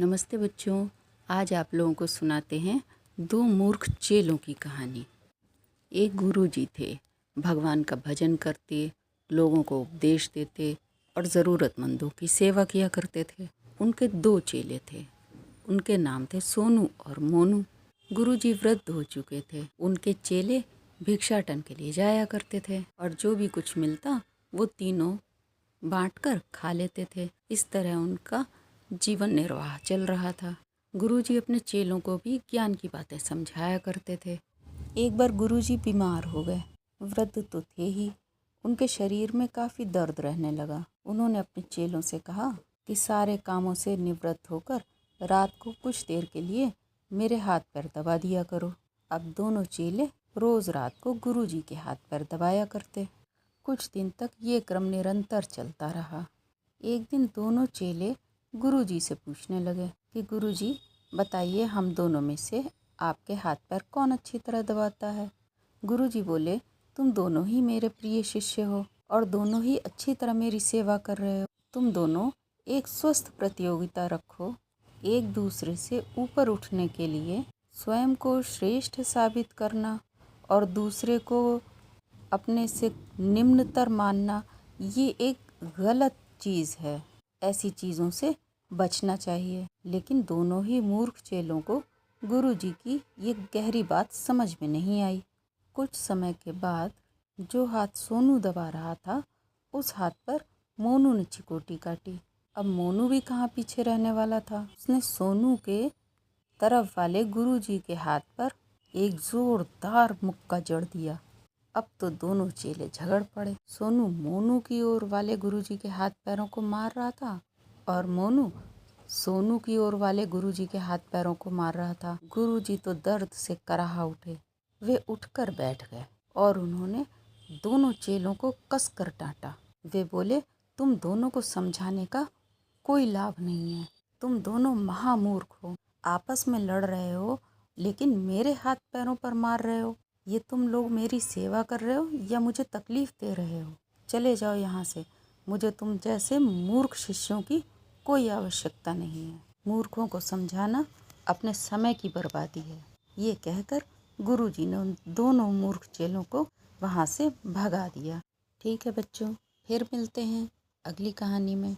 नमस्ते बच्चों, आज आप लोगों को सुनाते हैं दो मूर्ख चेलों की कहानी। एक गुरुजी थे, भगवान का भजन करते, लोगों को उपदेश देते और ज़रूरतमंदों की सेवा किया करते थे। उनके दो चेले थे, उनके नाम थे सोनू और मोनू। गुरुजी वृद्ध हो चुके थे। उनके चेले भिक्षाटन के लिए जाया करते थे और जो भी कुछ मिलता वो तीनों बांटकर खा लेते थे। इस तरह उनका जीवन निर्वाह चल रहा था। गुरुजी अपने चेलों को भी ज्ञान की बातें समझाया करते थे। एक बार गुरुजी बीमार हो गए। वृद्ध तो थे ही, उनके शरीर में काफ़ी दर्द रहने लगा। उन्होंने अपने चेलों से कहा कि सारे कामों से निवृत्त होकर रात को कुछ देर के लिए मेरे हाथ पैर दबा दिया करो। अब दोनों चेले रोज़ रात को गुरुजी के हाथ पैर दबाया करते। कुछ दिन तक ये क्रम निरंतर चलता रहा। एक दिन दोनों चेले गुरुजी से पूछने लगे कि गुरुजी बताइए, हम दोनों में से आपके हाथ पैर कौन अच्छी तरह दबाता है। गुरुजी बोले, तुम दोनों ही मेरे प्रिय शिष्य हो और दोनों ही अच्छी तरह मेरी सेवा कर रहे हो। तुम दोनों एक स्वस्थ प्रतियोगिता रखो, एक दूसरे से ऊपर उठने के लिए स्वयं को श्रेष्ठ साबित करना और दूसरे को अपने से निम्नतर मानना, ये एक गलत चीज़ है। ऐसी चीज़ों से बचना चाहिए। लेकिन दोनों ही मूर्ख चेलों को गुरुजी की ये गहरी बात समझ में नहीं आई। कुछ समय के बाद जो हाथ सोनू दबा रहा था, उस हाथ पर मोनू ने चिकोटी काटी। अब मोनू भी कहाँ पीछे रहने वाला था। उसने सोनू के तरफ वाले गुरुजी के हाथ पर एक जोरदार मुक्का जड़ दिया। अब तो दोनों चेले झगड़ पड़े। सोनू मोनू की ओर वाले गुरुजी के हाथ पैरों को मार रहा था और मोनू सोनू की ओर वाले गुरुजी के हाथ पैरों को मार रहा था। गुरुजी तो दर्द से कराह उठे। वे उठकर बैठ गए और उन्होंने दोनों चेलों को कसकर डांटा। वे बोले, तुम दोनों को समझाने का कोई लाभ नहीं है। तुम दोनों महामूर्ख हो। आपस में लड़ रहे हो लेकिन मेरे हाथ पैरों पर मार रहे हो। ये तुम लोग मेरी सेवा कर रहे हो या मुझे तकलीफ दे रहे हो? चले जाओ यहाँ से। मुझे तुम जैसे मूर्ख शिष्यों की कोई आवश्यकता नहीं है। मूर्खों को समझाना अपने समय की बर्बादी है। ये कहकर गुरुजी ने उन दोनों मूर्ख चेलों को वहाँ से भगा दिया। ठीक है बच्चों, फिर मिलते हैं अगली कहानी में।